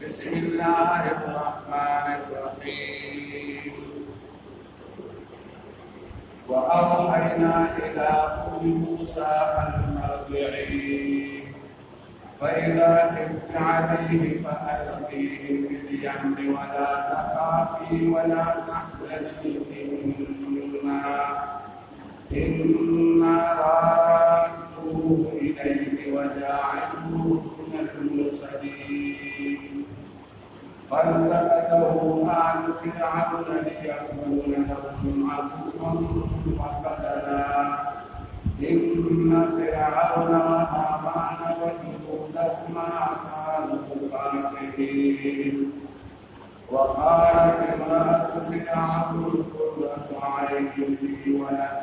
بسم الله الرحمن الرحيم وأوحينا إلى أم موسى أن أرضعيه فإذا خفت عليه فألقيه في اليم ولا تخافي ولا تحزني إنا رادوه إليه وجاعلوه من المرسلين فالتقطه آل فرعون ليكون لهم عدوا وقتلا إن فرعون وهامان وجنودهما كانوا خاطئين وقالت امرأة فرعون قرة عين لي ولد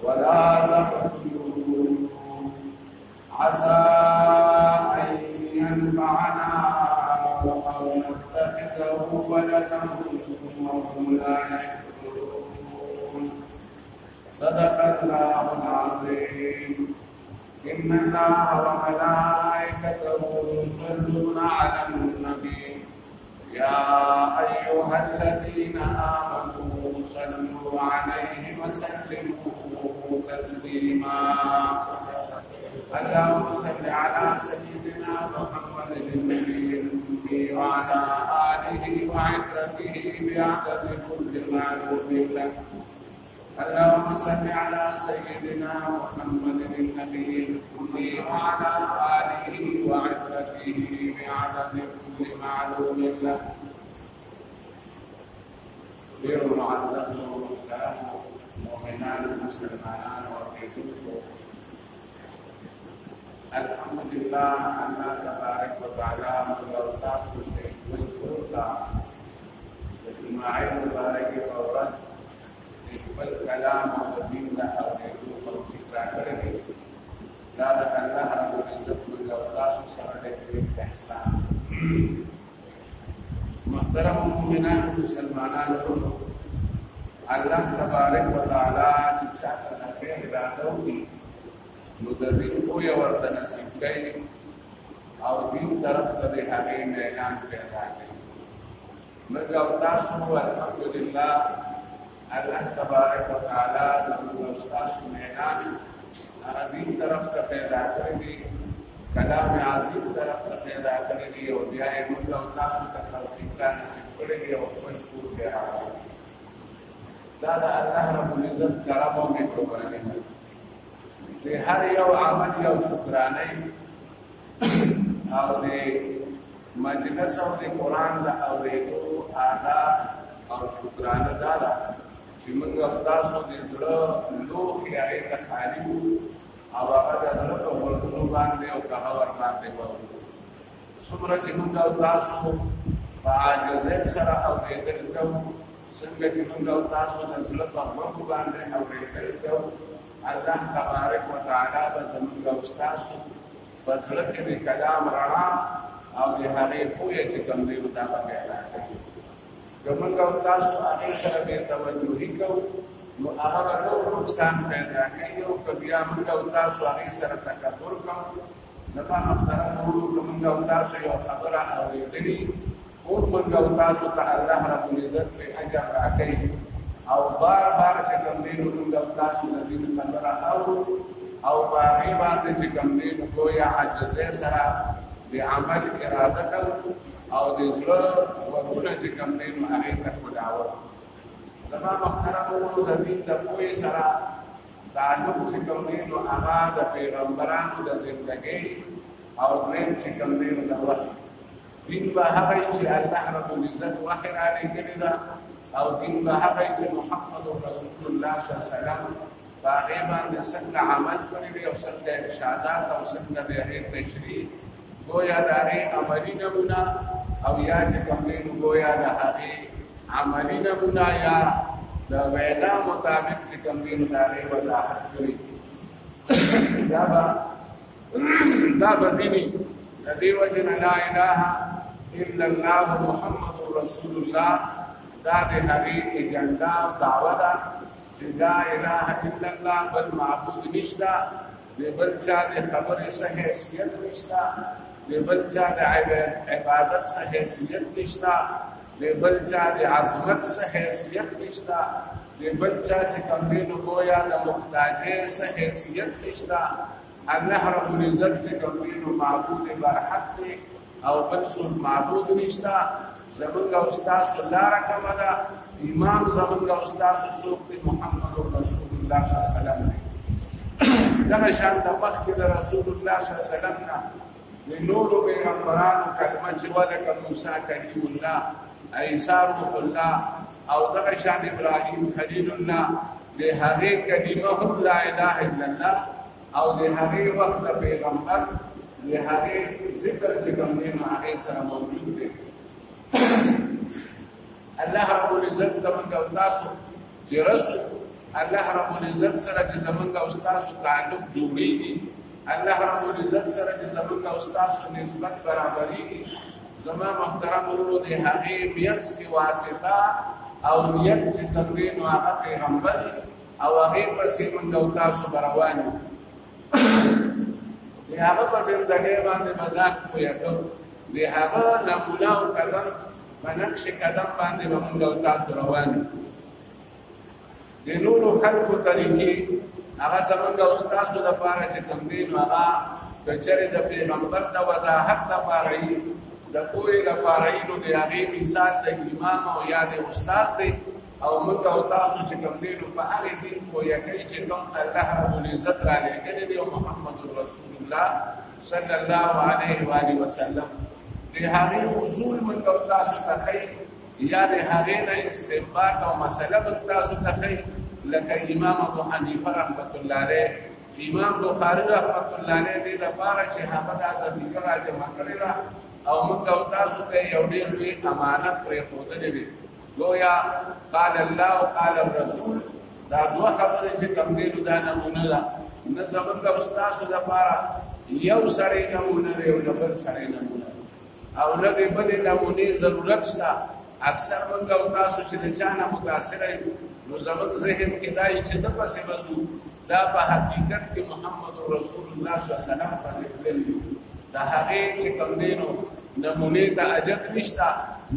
ولا تقتلوه عسى أن ينفعنا أو نتخذه ولدا وهم لا يشكرون صدق الله العظيم إن الله وملائكته يصلون على النبي يا أيها الذين آمنوا صلوا عليه وسلموا تسليما اللهم صل على سيدنا محمد النبي الأمي وعلى آله وعترته بعدد كل معلوم لك اللهم صل على سيدنا محمد النبي الأمي وعلى آله وعترته بعدد كل معلوم لك غير معذب مؤمنان مسلمان وكيدوه الحمد لله أن تبارك وتعالى مغلطا سلطة والقرطة اجتماعي مبارك وورد اقبل كلام ودين لها ويقول الفكرة كرده لا لك الله رب العزة مغلطا سلطة الإحسان محترم المؤمنان مسلمان الله تبارك وتعالى جشاك الخير إرادوه مدرین کو یا ورته نصیب کړي او دین طرف ته د هغې میدان پیدا کړي موږ او تاسو الحمدلله الله تبارک وتعالی زموږ او تاسو میدان هغه دین طرف ته پیدا کړی دی کلام عظیم طرف ته پیدا کړی دی او بیا یې موږ او تاسو ته توفیق نصیب کړی دی او خپل کور کې راوړو دا د الله رب العزت کرم او مهرباني ده د هر یو عمل یو شکرانه او د مجلس او د قرآن د اورېدو آداب او شکرانه دا ده چې موږ تاسو د زړه لوښي هغې ته خالي وو او هغه د زړه په غوږونو باندې او کهور باندې واورو څومره چې موږ او تاسو په عاجزۍ سره اورېدل کوو څنګه چې موږ او تاسو د زړه په غوږو باندې اورېدل کوو الله تبارک وتعالى بزمونږ او ستاسو په زړه کې د کلام رڼا او د هغې پوهه چې کوم دی دا به پیدا کوي که موږ او تاسو هغې سره بې توجهي کوو نو هغه به نور نقصان پیدا کوي او که بیا موږ او تاسو هغې سره تکبر کوو زما محترم وروڼو که موږ او تاسو یو خبره اورېدلي اوس موږ او تاسو ته الله رب العزت پرې اجر راکوي او بار بار چې کوم دی نو موږ او تاسو د دین خبره اورو او په هغې باندې چې کوم دی نو ګویا عاجزۍ سره د عمل اراده کوو او د زړه غوږونه چې کوم دی نو هغې ته کلاوه زما محترم وروڼو د دین د پوهې سره تعلق چې کوم دی نو هغه د پیغمبرانو د زندګۍ او درېیم چې کوم دی نو د وحي دین به هغه چې الله رب العزت وحي رالېږلې ده او دین به هغه چې محمد رسول الله صلی الله علیه وسلم په هغې باندې څنګه عمل کړی دی او څنګه ارشادات او څنګه د هغې تشریح گویا د هغې عملي نمونه او یا چې کوم دی نو گویا د هغې عملي نمونه یا د وینا مطابق چې کوم دی نو د هغې وضاحت کړي دا به دیني د دې وجې نه لا اله الا الله محمد رسول الله دا د هغې اجنډا او دعوه ده چې لا اله الا الله بل معبود نشته د بل چا د خبرې څه حیثیت نشته د بل چا د عبادت څخه حیثیت نشته، د بل چا د عظمت څخه حیثیت نشته، د بل چا چې کوم دی نو گویا د محتاجۍ څخه حیثیت نشته. الله رب العزت چې کوم دی نو معبود برحق دی او بل څوک معبود نشته. زمونږ او ستاسو لاره کومه ده؟ امام زمونږ او ستاسو څوک دی؟ محمد رسول الله صلی الله علیه وسلم دی. دغه شان د مخکې د رسول الله صلی الله علیه وسلم نه د نورو پیغمبرانو کلمه چې ولکه موسی کلیم الله، عیسی روح الله او دغه شان ابراهیم خلیل الله، د هغې کلمه هم لا اله الا الله او د هغې وخت د پیغمبر د هغې ذکر چې کوم دی نو هغې سره موجود دی. الله رب العزت زمونږ او تاسو چې رسول الله رب العزت سره چې زمونږ او تاسو تعلق جوړېږي، الله رب العزت سره چې زمونږ او تاسو نسبت برابرېږي، زما محترم ورونو د هغې منځ کې واسطه او نیت چې کوم دی نو هغه پیغمبر او هغې پسې موږ او تاسو به روان یو. د هغه په زندګۍ باندې مذاق پوهېدو، د هغه نمونه او قدم په نقش قدم باندې به موږ او تاسو روان یو. د نورو خلکو طریقې هغه زموږ او ستاسو لپاره چې کوم دی نو هغه که چېرې د پیغمبر د وضاحت لپاره وي، د پوهې لپاره وي، نو د هغې مثال د امام او یا د استاد دی او موږ او تاسو چې کوم دی نو په هغې دین پوهه کوي چې کوم الله رب العزت را لېږلی دی او محمد رسول الله صلی الله علیه و آله وسلم د هغې اصول موږ او تاسو ته ښیي یا د هغې نه استنباط او مسله موږ تاسو ته ښیي. لکه امام ابو حنیفه رحمت الله علیه، امام بخاري رحمت الله علیه دې لپاره چې هغه دا ذخیره راجمع کړې ده او موږ او تاسو ته یو ډېر لوی امانت پرېښودلی دی. گویا قال الله قال الرسول دا دوه خبرې چې کوم دی نو دا نمونه ده. نه زمونږ او ستاسو لپاره یو سړی نمونه دی او د بل سړی نمونه او نه د بلې نمونې ضرورت شته. اکثر موږ او تاسو چې د چا نه متاثره یو نو زموږ ذهن کې دا چې د پسې وځو دا په حقیقت کې محمد رسول الله صلی الله علیه وسلم پسې تللي د هغې چې کوم دی نو نمونې ته حاجت نشته.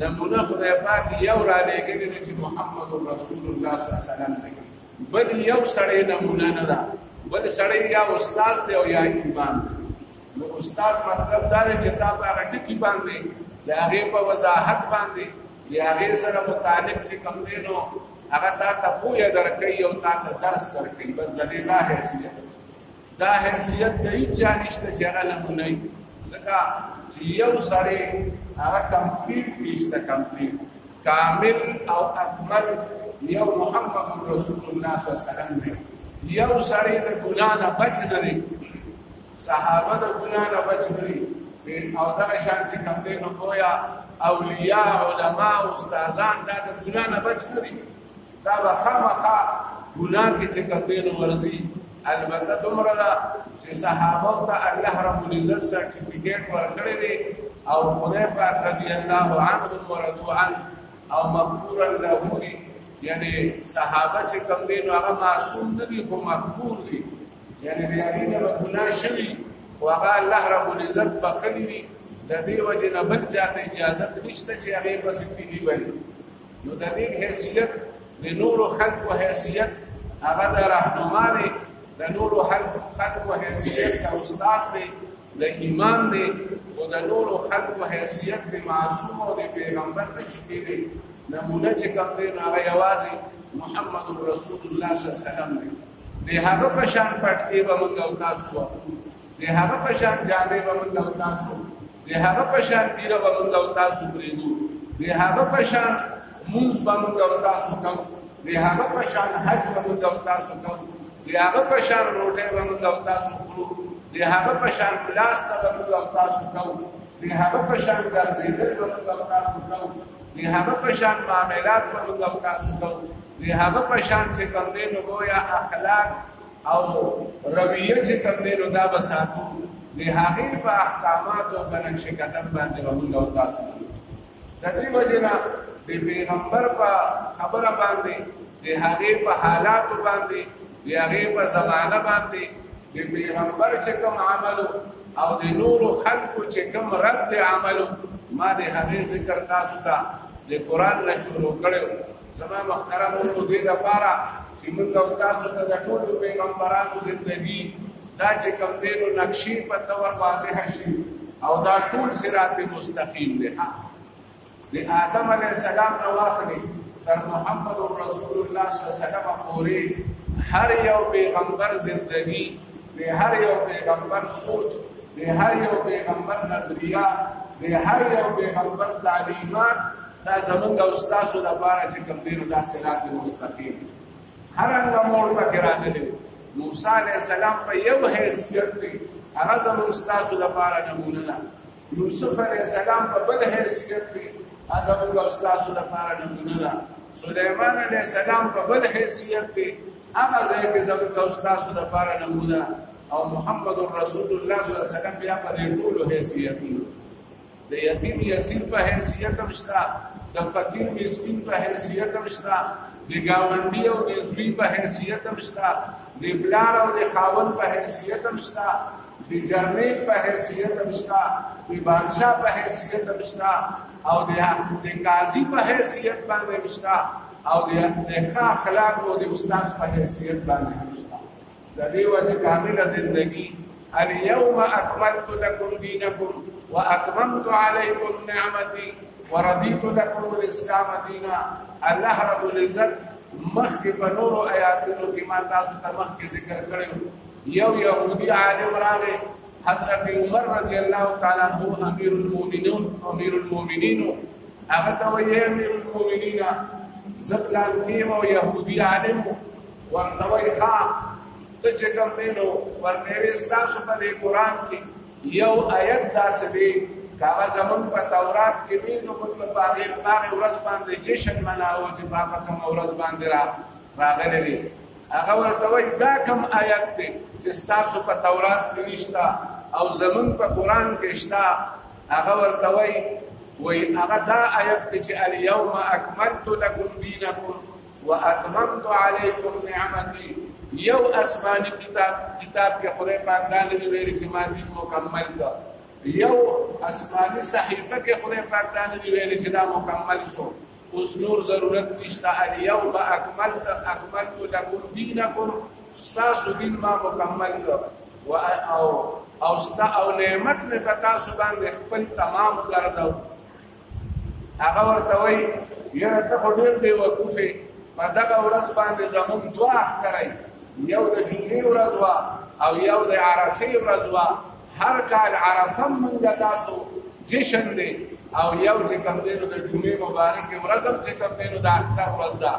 نمونه خدای پاک یو را لېږلې ده چې محمد رسول الله صلی الله علیه وسلم دی، بل یو سړی نمونه نه ده. بل سړی یا استاد دی او یا امام دی. نو استاد مطلب دا دی چې تا په هغه ټکي باندې د هغې په وضاحت باندې د هغې سره متعلق چې کوم دی نو هغه تا ته پوهه درکوي او تا ته درس درکوي. بس د دې دا حیثیت د هېڅ چا نشته چې هغه نمونه وي، ځکه چې یو سړی هغه کمپلیټ نشته، کمپلیټ کامل او اکمل یو محمد رسول الله صلی الله علیه وسلم دی. یو سړی د ګناه نه بچ نه دی، صحابه د ګناه نه بچ نه دي او دغه شان چې کوم دی نو گویا اولیاء علما استادان دا د ګناه نه بچ نه دي. دا به خامخا ګناه کې چې کوم دی نو ورځي. البته دومره ده چې صحابه ته الله رب العزت سرټیفیکیټ ورکړی دی او خدای پاک رضی الله عنهم ورضوا عنه او مغفورا لهم دي. یعنی صحابه چې کوم دی نو هغه معصوم نه دي خو مغفور دي، یعنی د هغې نه به ګناه شوي خو هغه الله رب العزت بخښلي دي. د دې وجې نه بل چا ته اجازت نشته چې هغې پسې پیلي ولي. نو د دې حیثیت د نورو خلکو حیثیت هغه د رهنما دی، د نورو خلکو حیثیت د استاد دی، د امام دی، او د نورو خلکو حیثیت د معصوم او د پیغمبر نشي کېدی. نمونه چې کوم دی نو هغه یوازې محمد رسول الله صلی الله علیه وسلم دی. د هغه په شان پټکې به موږ او تاسو وکړو، د هغه په شان جامې به موږ او تاسو، د هغه په شان پیره به موږ او تاسو پرېږدو، د هغه په شان مونځ به موږ او تاسو کوو، د هغه په شان حج به موږ او تاسو کوو، د هغه په شان روټۍ به موږ او تاسو خورو، د هغه په شان ملاسته به موږ او تاسو کوو، د هغه په شان ګرځېدل به موږ او تاسو کوو، د هغه په شان معاملات به موږ او تاسو کوو، د هغه په شان چې کوم دی نو گویا اخلاق او رویه چې کوم دی نو دا به ساتو. د هغې په احکاماتو په نقش قدم باندې به موږ او تاسو کوو. د دې وجې نه د پیغمبر په خبره باندې، د هغې په حالاتو باندې، د هغې په زمانه باندې د پیغمبر چې کوم عملو او د نور خلقو چې کوم رد عملو ما د هغې ذکر تاسو ته د قرآن نه شروع کړی زما محترمو دې دپاره چې موږ او تاسو ته د ټولو پیغمبرانو زندګي دا چې کوم دی نو نقشې په طور واضحه شي او دا ټول صراط مستقیم دی د آدم علیه السلام نه واخلي تر محمد رسول الله صلی الله علیه وسلم پورې هر یو پیغمبر زندگی د هر یو پیغمبر سوچ د هر یو پیغمبر نظریه د هر یو پیغمبر تعلیمات دا زمونږ او ستاسو لپاره چې کوم دی نو دا صراط مستقیم هر هغه موړ پکې راغلی موسی علیه السلام په یو حیثیت دی هغه زمونږ ستاسو لپاره نمونه ده یوسف علیه السلام په بل حیثیت دی هغه زمونږ او ستاسو لپاره نمونه ده سلیمان علیه السلام په بل حیثیت دی هغه ځای کې زمونږ او ستاسو لپاره نمونه او محمد رسول الله صلی الله علیه وسلم بیا په دې ټولو حیثیتونو د یتیم یسیر په حیثیت هم شته د فقیر مسکین په حیثیت هم شته د ګاونډي او د زوی په حیثیت هم شته د پلار او د خاوند په حیثیت هم شته د جرنیل په حیثیت هم شته د بادشاه په حیثیت هم شته او د قاضي په حیثیت باندې هم شته او د ښه اخلاق او د استاد په حیثیت باندې هم شته د دې وجه کامله زندگی اليوم اکملت لكم دینکم واتممت علیکم نعمتي ورضیت لكم الاسلام دینا الله رب العزت مخکې په نورو آیاتونو کې ما تاسو ته مخکې ذکر کړی یو یهودي عالم راغی حضرت عمر رضی الله تعالی عنہ امیر المؤمنین هغه ته وایي امیر المؤمنین زه پلان کیم او یهودي عالم ورته وایي ښه ته چې کوم دی نو ورته وایي ستاسو په دې قرآن کې یو آیت داسې دی هغه زمون په تورات کې وی نو په هغه ورځ باندې جشن مناوه چې په کومه ورځ باندې راغلی دی هغه ورته وایي دا کوم آیت دی چې ستاسو په تورات کې نشته او زمون په قرآن کې شته هغه ورته وایي هغه دا آیت دی چې اليوم اکملت لكم دینکم واتممت علیکم نعمتي یو آسمانی کتاب کې خدای پاک دا نه ویلي چې ما دین مکمل کړ یو آسمانی صحیفه کې خدای پاک دا نه ویلي چې دا مکمل شو اوس نور ضرورت نشته اليوم اکملت لكم دینکم ستاسو دین ما مکمل کړ او نعمت مې په تاسو باندې خپل تمام کړو هغه ورته وایي یاره ته خو ډېر بېوقوفې په دغه ورځ باندې زموږ دوه اخترئ یو د جمعې ورځ وه او یو د عرفې ورځ وه هر کال عرفه مونږ تاسو جشن دی او یو چې کوم دی نو د جمعې مبارکې ورځ هم چې کوم دی نو د اختر ورځ ده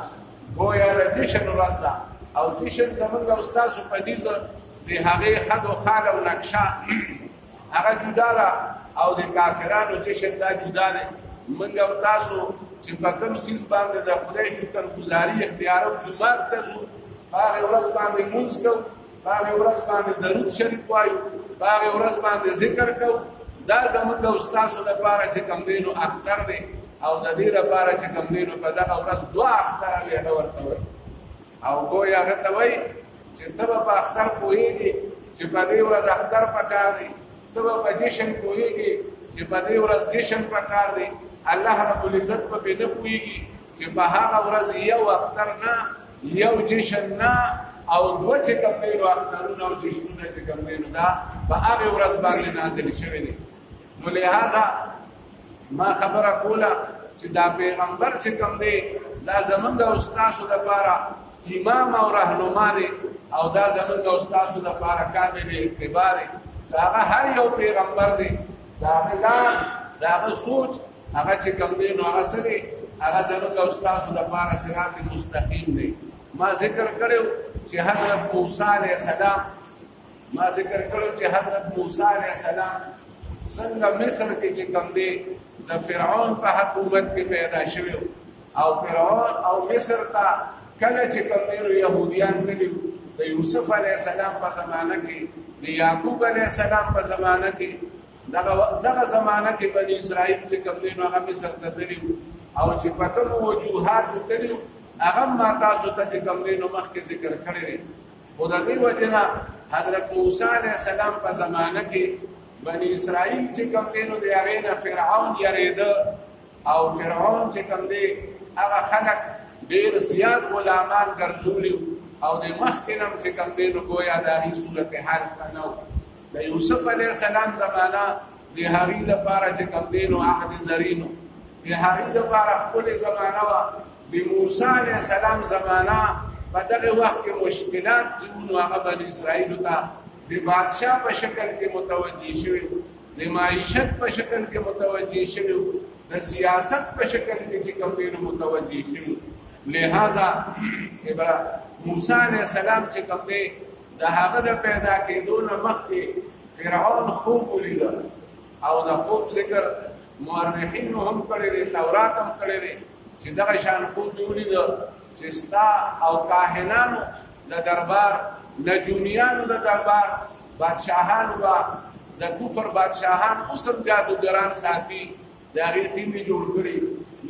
گویا د جشن ورځ ده او جشن زموږ او ستاسو په نیزه د هغې خد و خال او نقشه هغه جدا ده او د کافرانو جشن دا جدا دی موږ او تاسو چې په کوم څیز باندې د خدای شکر ګزاري اختیارو جومات ته ځو په هغې ورځ باندې لمونځ کوو په هغې ورځ باندې درود شریف وایو په هغې ورځ باندې ذکر کوو دا زموږ او ستاسو لپاره چې کوم دی نو اختر دی او د دې لپاره چې کوم دی نو په دغه ورځ دوه اختره وي هغه ورته وایي او ګویا هغه ته وایي چې ته به په اختر پوهېږې چې په دې ورځ اختر پکار دی ته به په جشن پوهېږې چې په دې ورځ جشن پکار دی الله رب العزت په دې نه پوهېږي چې په هغه ورځ یو اختر نه یو جشن نه او دوه چې کوم دی نو اخترونه او جشنونه چې کوم دی نو دا په هغې ورځ باندې نازل شوي دي نو لهذا ما خبره کوله چې دا پیغمبر چې کوم دی دا زمونږ او ستاسو لپاره امام او رهنما دی او دا زمونږ او ستاسو لپاره کامل اتباع دی هغه هر یو پیغمبر دی دا هغه سوچ هغه چې کوم دی نو هغه څه دی هغه زمونږ او ستاسو لپاره صراط مستقیم دی ما ذکر کړی چې حضرت موسی علیه السلام څنګه مصر کې چې کوم دی د فرعون په حکومت کې پیدا شوی او فرعون او مصر ته کله چې کوم دی یهودیان تللي د یوسف علیه السلام په زمانه کې د یعقوب علیه السلام په زمانه کې دغه زمانه کې بني اسرائیل چې کوم دی نو هغه مصر ته تللي او چې په کومو وجوهاتو تللي هغه ما تاسو ته چې کوم دی نو مخکې ذکر کړی دی خو د دې وجې نه حضرت موسی علیه السلام په زمانه کې بني اسرائیل چې کوم دینو دی هغه نه فرعون یریده او فرعون چې کوم دی هغه خلق ډیر زیات غلامان ګرځولي او د مخکنم چې کوم دینو گویا د هغې صورت حال کنو د یوسف علیه السلام زمانه د هغې لپاره چې کوم دینو عهد زرینو د هغې لپاره ښکلې زمانه وه د موسی علیه السلام زمانه په دغه وخت کې مشکلات چې وو هغه بني اسرائیلو ته د بادشاه په شکل کې متوجه شوي د معیشت په شکل کې متوجه شوي د سیاست په شکل کې چې کوم دینو متوجه شوي لہذا موسی علیہ السلام چې کوم دی د هغه د پیدا کېدو نه مخکې فرعون خوب ولیده او د خوب ذکر مورخینو هم کړی دی تورات هم کړی دی چې دغه شان خوب ولیده چې ستا او کاهنانو د دربار نجومیانو د دربار بادشاهانو به د کفر بادشاهان اوس هم جادوګران ساتي د هغې ټیمې جوړ کړي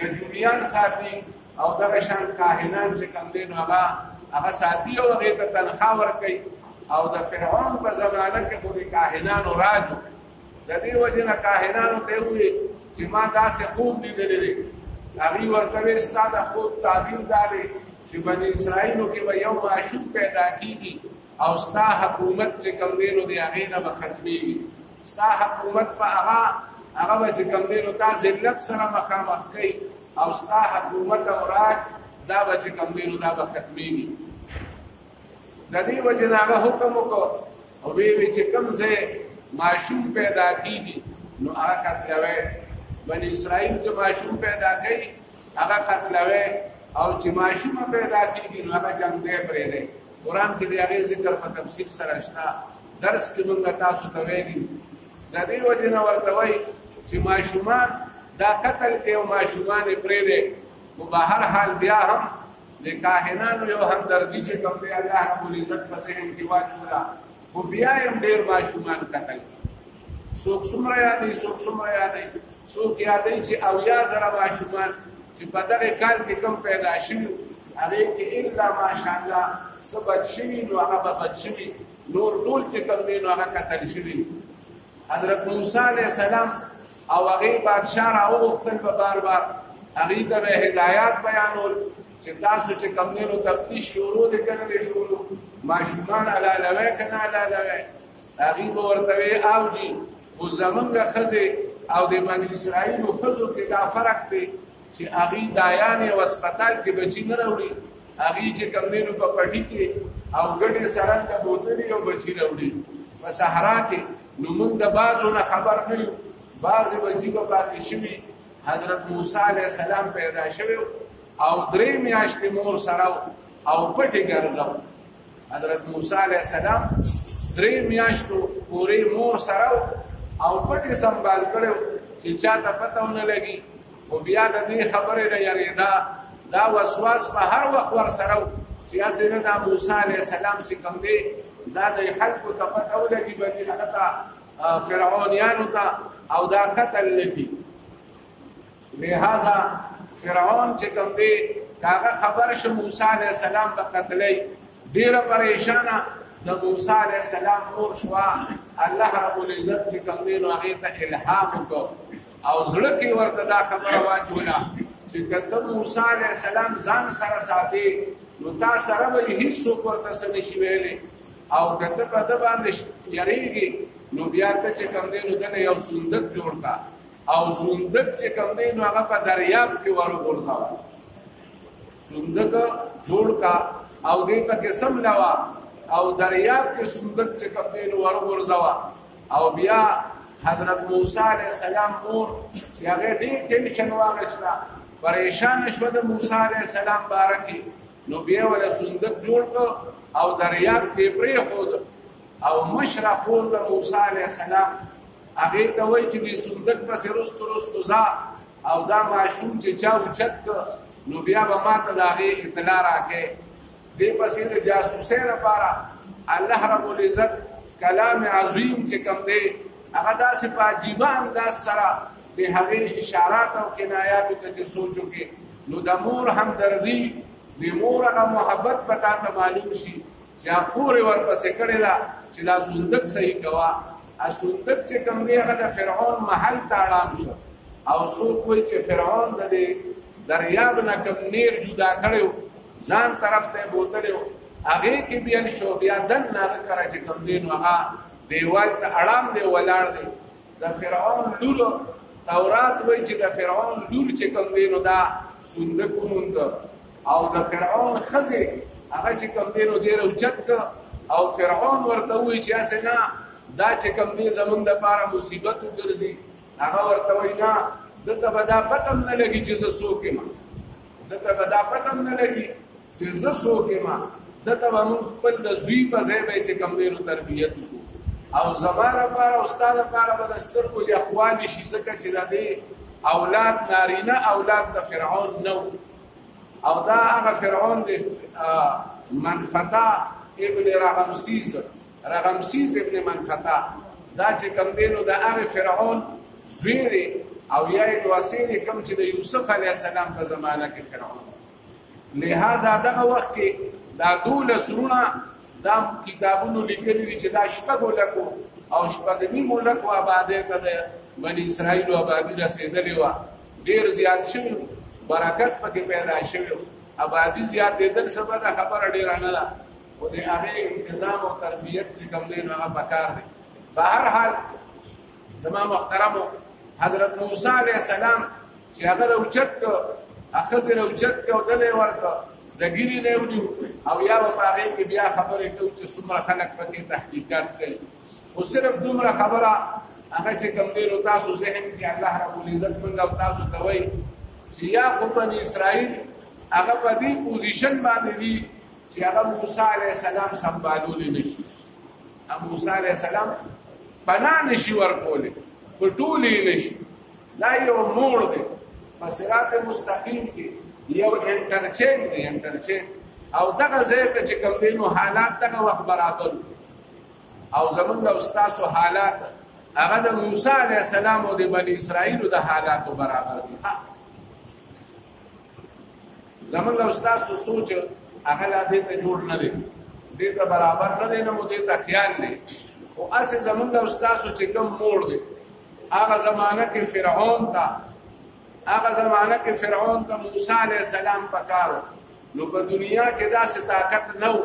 نجومیان ساتي او دغه شان کاهنان چې کوم دی نو هغه ساتي او هغې ته تنخوا ورکوي او د فرعون په زمانه کې خو د کاهنانو راج و د دې وجې نه کاهنانو ته یې وویل چې ما داسې خوب لیدلی دی هغې ورته ویل ستا د خوب تعبیر دا دی چې بني اسرائیلو کې به یو معشوق پیدا کېږي او ستا حکومت چې کوم دی نو د هغې نه به ختمېږي ستا حکومت په هغه به چې کوم دی نو تا ذلت سره مخامخ کوي او ستا حکومت او راج دا به چې کوم دی نو دا به ختمېږي د دې وجې نه هغه حکم وکړو او ویې ویل چې کوم ځای معشوق پیدا کېږي نو هغه قتلوئ بني اسرائیل چې معشوق پیدا کوي هغه قتلوئ او چې معشوقه پیدا کېږي نو هغه جنګ پرېږدئ قرآن کې د هغې ذکر په تفصیل سره شته درس کې موږ تاسو ته ویلي د دې وجې نه ورته وایي چې ماشومان دا قتل کوي او ماشومان یې پرېږدئ خو به هر حال بیا هم د کاهنانو یو همدردي چې کوم دی الله رب العزت په ذهن کې واچوله خو بیا یې هم ډېر ماشومان قتل څوک څومره یادوي څوک څومره یادوي څوک یادوي چې 80,000 ماشومان چې په دغه کال کې کوم پیدا شوي هغې کې الا ماشاءالله څه بد شوي نو هغه به بد شوي نور ټول چې کوم دی نو هغه قتل شوي حضرت موسی علیه السلام او هغې بادشاه راوغوښتل په بار بار هغې ته به هدایات بیانول چې تاسو چې کوم دی نو تفتیش شروع دی که نه دی شروع ماشومان حلالوئ که نه حلالوئ هغې به ورته ویې اوجي خو زمونږ ښځې او د بني اسرائیلو ښځو کې دا فرق دی چې هغې دایانې او هسپتال کې بچي نه راوړي هغې چې کوم دی نو په پټي کې او ګډې سرنګه بوتلي او بچي راوړي په صحرا کې نو موږ د بعضو نه خبر نه یو بعضې بچي به پاتې شوي حضرت موسی علیه السلام پیدا شوی او 3 میاشتې مور سره او پټې ګرځو حضرت موسی علیه السلام 3 میاشتو پورې مور سره او پټې سنبال کړی چې چا ته پته ونه لګي خو بیا د دې خبرې نه یارېده دا وسواس په هر وخت ورسره چې هسې نه دا موسی علیه السلام چې کوم دی دا د خلکو ته پته ولګي بلکې هغه ته فرعونیانو ته او دا قتل نه کړي لہذا فرعون چې کوم دی که هغه خبر شه موسی علیه السلام به قتلی ډېره پریشانه د موسی علیه السلام مور شوه الله رب العزت چې کوم دی نو هغې ته الهام وکړ او زړه کې ورته دا خبره واچوله چې که ته موسی علیه السلام ځان سره ساتې نو تا سره به هېڅوک ورته څه نشي ویلی او که ته په ده باندې یریږي نو بیا ته چې کوم دی نو دنه یو صندوق جوړ کړه او صندوق چې کوم دی نو هغه په دریاب کې وروغورځوه صندوق جوړ کړه او دې پکې سملوه او دریاب کې صندوق چې کوم دی نو وروغورځوه او بیا حضرت موسی علیه السلام مور چې هغې ډېر ټینشن واخیسته پریشانه شوه د موسی علیه السلام باره کې نو بیا وله صندوق جوړ کړ او دریاب کې پرېښود او مشره خور د موسی علیه السلام هغې ته وایي چې دې صندوق پسې رستو رستو ځه او دا ماشوم چې چا اوچت کړ نو بیا به ما ته د هغې اطلاع راکړې دې پسې د جاسوسۍ لپاره الله رب العزت کلام عظیم چې کوم دی هغه داسې په عجیبه انداز سره د هغې اشارات او کنایاتو ته چې سوچ وکړې نو د مور همدردي د مور هغه محبت به تا ته معلوم شي چې خور یې ورپسې کړې ده چې دا صندوق صحیح کوه اسودک چې کوم دی هغه د فرعون محل ته اړام شو او څوک وایي چې فرعون د دریاب نه کوم نیر جدا کړی ځان طرف ته بوتلی هغې کې بیا شو بیا دننه هغه کره چې کوم دی نو هغه دیوال ته اړام دی ولاړ دی د فرعون لور تورات وایي چې د فرعون لور چې کوم دی نو دا صندوق وموند او د فرعون ښځې هغه چې کوم دی نو ډېر اوچت کړ او فرعون ورته وایي چې هسې نه دا چې کوم دی زمونږ دپاره مصیبت وګرځي هغه ورته وایي نه دته به دا پته هم نه لګي چې زه څوک یم دته به دا پته هم نه لګي چې زه څوک یم دته به موږ خپل د زوی په ځای به چې کوم دی نو تربیت وکړو او زما لپاره او ستا لپاره به د سترګو یخوالي شي ځکه چې د دې اولاد نارینه اولاد د فرعون نه او دا هغه فرعون دی منفتا ابن رغمسیس ابن منفتا دا چې کوم دی نو د هغه فرعون زوی دی او یا یې وسیل کوم چې د یوسف علیه السلام په زمانه کې فرعون لہذا دغه وخت کې دا 12 سرونه دا کتابونو لیکلي دي چې دا شپږو لکو او شپږنیمو لکو آبادۍ ته د بني اسرائیلو آبادي رسېدلې وه ډېر زیات شوي برکت پکې پیدا شوي آبادي زیاتېدل څه بده خبره ډېره نه ده خو د هغې انتظام او تربیت چې کوم دی نو هغه پکار دی په هر حال زما محترمو حضرت موسی علیه السلام چې هغه راوچت کړ ښځې راوچت کړ او دلی ورکړه د ګیرې نه ونیو او یا به په هغې کې بیا خبرې کوو چې څومره خلک پکې تحقیقات کوي خو صرف دومره خبره هغه چې کوم دی نو تاسو ذهن کې الله رب العزت موږ او تاسو ته وایي چې یا خو بني اسرائیل هغه په دې پوزیشن باندې دي چې هغه موسی علیه السلام سمبالولی نشي موسی علیه السلام پناه نشي ورکولی په ټولې نشي دا یو موړ دی په صراط مستقیم کې یو انټرچینج دی انټرچینج او دغه ځای ته چې کوم دی نو حالات دغه وخت برابر او زمونږ او ستاسو حالات هغه د موسی علیه السلام او د بني اسرائیلو د حالاتو برابر دي زمونږ او ستاسو سوچ هغه لا دې ته جوړ نه دی دې ته برابر نه دی نو دې ته خیال دی خو هسې زمونږ او ستاسو چې کوم موړ دی هغه زمانه کې فرعون ته موسی علیه السلام پکارو نو په دنیا کې داسې طاقت نه و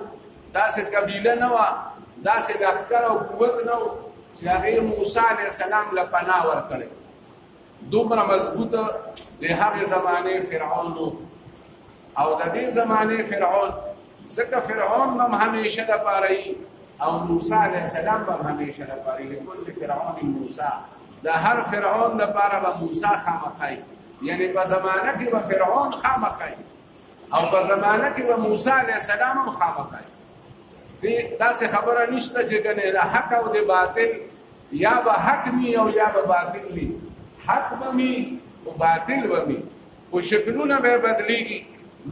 داسې قبیله نه وه داسې لښکر او قوت نه و چې هغې موسی علیه السلام له پناه ورکړی دومره مضبوطه د هغې زمانې فرعون و او د دې زمانې فرعون ځکه فرعون هم همیشه دپاره او موسی علیه السلام هم همیشه دپاره لکل فرعون موسی د هر فرعون دپاره به موسی خامخی یعنی په زمانه کې به فرعون خامخی او په زمانه کې به موسی علیه السلام هم خامخی داسې خبره نشته چې ګنې د حق او د باطل یا به حق وي او یا به باطل وي حق به وي او باطل به وي خو شکلونه به بدلیږي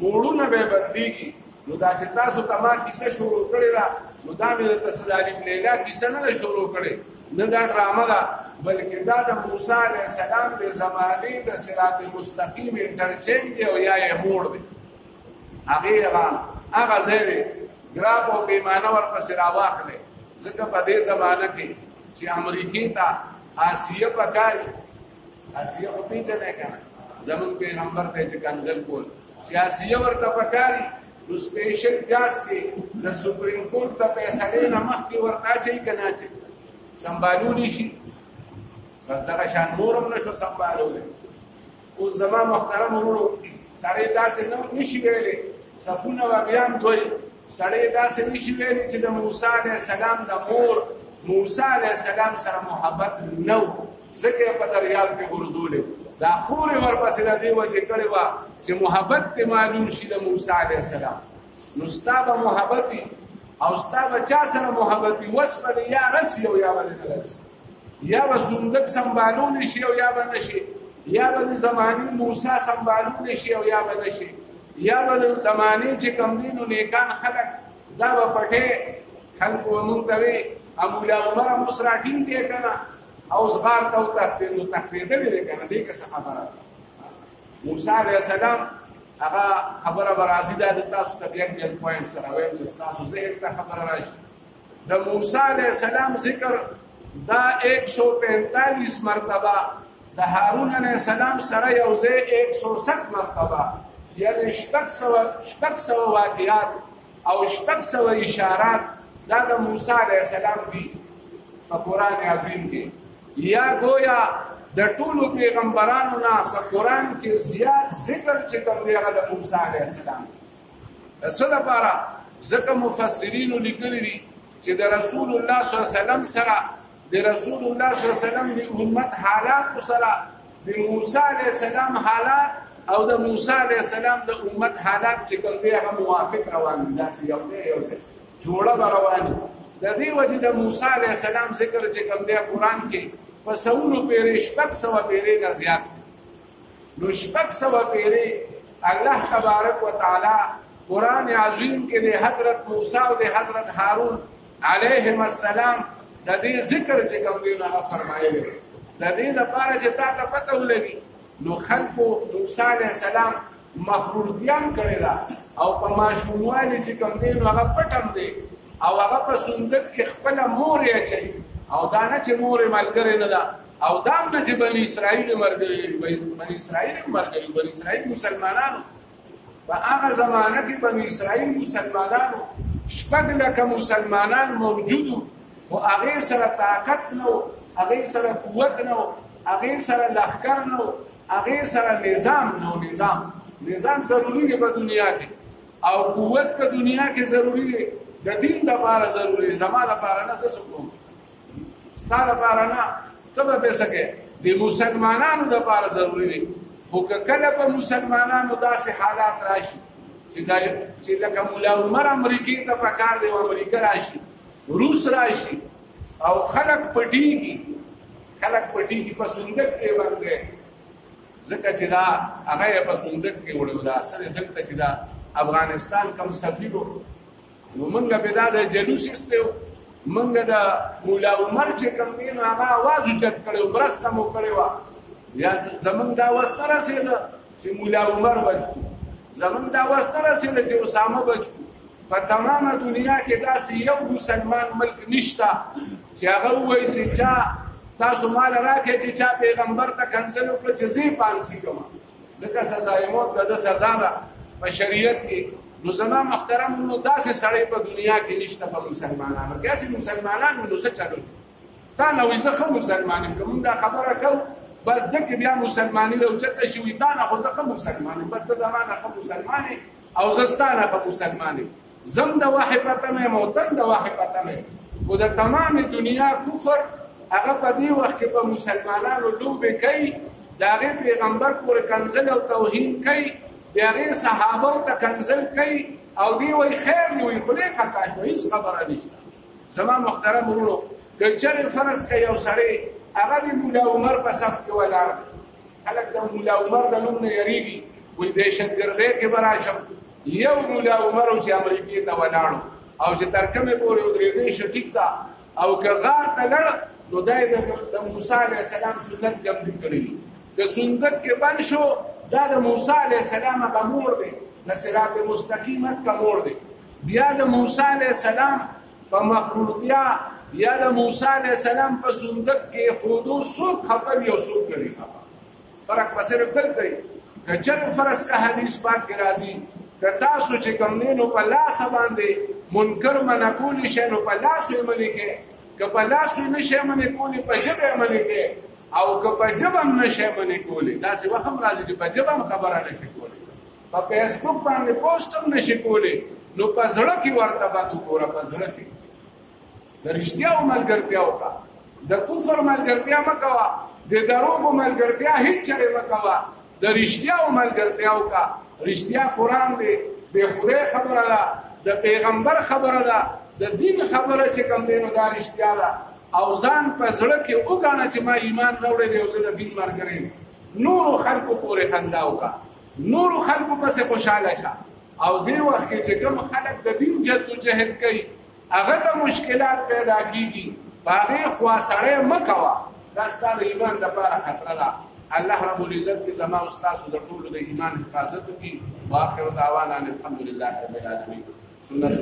موړونه به بدلیږي نو دا چې تاسو ته ما کیسه شروع کړې ده نو دا مې د تسلیف لیلا کیسه نه ده شروع کړې نه دا ډرامه ده بلکې دا د موسی علیه السلام د زمانې د صراط مستقیم انټرچینج دی او یا یې موړ دی هغه ځای دی ګراب او پیمانه ورپسې راواخلې ځکه په دې زمانه کې چې امریکې ته آسیه پکاري آسیه خو پېژنې که نه زمونږ پیغمبر ته چې کنځل کول چې آسیه ورته پکاري نو سپیشل جاز کې د سپریم کورټ د فیصلې نه مخکې ورته اچوي که نه اچوي سمبالولی شي بس دغه شان نور هم نشو سمبالولی اوس زما محترم وروڼو سړی داسې نشي ویلی صفونه به بیا هم دوی سړی داسې نشي ویلی چې د موسی علیه السلام د مور موسی علیه السلام سره محبت نه و ځکه یې په دریاب کې غورځولی دا خورې ورپسې د دې وجې کړې وه چې محبت دې معلوم شي د موسی علیه السلام نو ستا به محبت وي او ستا به چا سره محبت وي وس به دې یا رسي او یا به دې نه رسي یا به صندوق سمبالولی شي او یا به نه شي یا به د زمانې موسی سمبالولی شي او یا به نه شي یا به د زمانې چې کوم دي نو نیکان خلک دا به پټې خلکو به مونږ ته وي مولا عمر هم اوس راټینګ دی که نه او زغار ته وتښتېد نو تښتېدلې دی که نه دې که څه خبره ده موسی علیه السلام هغه خبره به راځي دا د تاسو ته بیا بیا پوینټ سره وایم چې ستاسو ذهن ته خبره راشي د موسی علیه السلام ذکر دا 145 مرتبه د هارون علیه السلام سره یو ځای 107 مرتبه یعنی 600 واقعات او 600 اشارات دا د موسی علیه السلام دي په قرآن عظیم کې. یا گویا د ټولو پیغمبرانو نه په قرآن کې زیات ذکر چې کوم دی هغه د موسی علیه السلام. څه لپاره؟ ځکه مفسرینو لیکلي دي چې د رسول الله صلی الله علیه وسلم سره د رسول الله صلی الله علیه وسلم د امت حالات سره د موسی علیه السلام حالات او د موسی علیه السلام د امت حالات چې کوم دی هغه موافق روان دي، داسې یو ځای جوړه به روان دي. د دې وجې د موسی علیه السلام ذکر چې کوم دی قرآن کې په سلو پیرې 600 پیرې نه زیات. نو 600 پیرې الله تبارک وتعالی قرآن عظیم کې د حضرت موسی او د حضرت هارون علیهم السلام د دې ذکر چې کوم دی هغه فرمایلی. د دې لپاره چې تا ته پته ولګي نو خلکو موسی علیه السلام مخلوطیان کړی ده او په ماشوموالي چې کوم دی هغه پټم دی او هغه په صندوق کې خپله مور یې اچوي او دا نه چې مور یې ملګرې نه ده او دا هم نه چې بني اسرائیل ملګري بني اسرائیل مسلمانانو په هغه زمانه کې بني اسرائیل مسلمانانو 6 لکه مسلمانان موجودو خو هغې سره طاقت نه و، هغې سره قوت نه و، هغې سره لښکر نه و، هغې سره نظام نه و. نظام ضروري دی په دنیا کې او قوت په دنیا کې ضروري دی، د دین لپاره ضروري دی. زما لپاره نه زه څه کوم، ستا لپاره نه، ته به پې څه کوې، د مسلمانانو لپاره ضروري دی. خو که کله په مسلمانانو داسې حالات راشي چې لکه ملا عمر امریکې ته پکار دی او امریکا راشي، روس راشي او خلک پټېږي په صندوق کې باندې، ځکه چې دا هغه یې په صندوق کې وړو. دا اصل دلته چې دا افغانستان کوم سفیر و نو موږ به دا د جلوس ایستو، موږ د مولا عمر چې کوم دی نو هغه اواز اوچت کړی و، مرسته مو کړې وه. یا زمونږ دا وس نه رسېده چې مولا عمر بچ کړو، زمونږ دا وس نه رسېده چې اسامه بچ کړو. په تمامه دنیا کې داسې یو مسلمان ملک نشته چې هغه ووایي چې چا تاسو مال راکړئ چې چا پیغمبر ته کنسل وکړه چې زه یې پانسي کوم، ځکه سزای موت د ده سزا ده په شریعت کې. نو زما محترم نو داسې سړی په دنیا کې نشته په مسلمانانو کې. هسې مسلمانانو نو څه چلو تا نه وایي زه ښه مسلمان یم، که مونږ دا خبره کوو بس دکې بیا مسلماني راوچته شي وي تا نه خو زه ښه مسلمان یم، بس ته زما نه ښه مسلمان یې او زه ستا نه ښه مسلمان یم. زم د وحې پته مې یم او تم د وحې پته مې، خو د تمامې دنیا کفر هغه په دې وخت کې په مسلمانانو لوبې کوي، د هغې پیغمبر پورې کنځل او توهین کوي، د هغې صحابو ته کنځل کوي او دی وایي خیر دی وایي خو ډېر خطا شوه، هېڅ خبره نشته. زما محترم وروڼو که چېرې فرض کړه یو سړی هغه د مولا عمر په صف کې ولاړ دی، خلک د مولا عمر د نوم نه یېرېږي، وایي دهشتګردۍ کې به راشم. یو مولا عمر چې امریکې ته ولاړو او چې تر کومې پورې ودرېدی ښه ټیک ده، او که غار ته لړ نو دا یې د موسی علیه السلام سنت جمع کړي دي. که صندوق کې بند شو دا د موسی علیه السلام هغه مور دی، د صراط مستقیم هغه مور دی. بیا د موسی علیه السلام په مخلوطیا یا د موسی علیه السلام په صندوق کې خودو څوک خفه دي او څوک نه دي خفه، فرق په صرف دلته دی. که چېرې فرض که حدیث پاک کې راځي که تاسو چې کوم دی نو په لاسه باندې منکر منع کولی شئ نو په لاسو یې منې کړئ، که په لاسو یې نه شئ منې کولی په ژبه یې منې کړئ، او که په ژبه هم نه شئ منې کولی. داسې وخت هم راځي چې په ژبه هم خبره نه شي کولی، په فیسبوک باندې پوسټ هم نه شي کولی، نو په زړه کې ورته بد وګوره، په زړه کې د رښتیاو ملګرتیا وکړه، د کفر ملګرتیا مه کوه، د دروغو ملګرتیا هېڅ چېرې مه کوه، د رښتیاو ملګرتیا وکړه. رښتیا قرآن دی، د خدای خبره ده، د پیغمبر خبره ده، د دین خبره چې کوم دی نو دا رښتیا ده. او ځان په زړه کې وګاڼه چې ما ایمان راوړی دی او زه د دین ملګری یم. نورو خلکو پورې خندا وکړه، نورو خلکو پسې خوشحاله شه. او دې وخت کې چې کوم خلک د دین جدوجهد کوي هغه ته مشکلات پیدا کېږي، په هغې خوا سړی مه کوه، دا ستا د ایمان دپاره خطره ده. الله رب العزت دې زما او ستاسو د ټولو د ایمان حفاظت وکړي. واخر دعوانا الحمد لله رب العالمین. سنت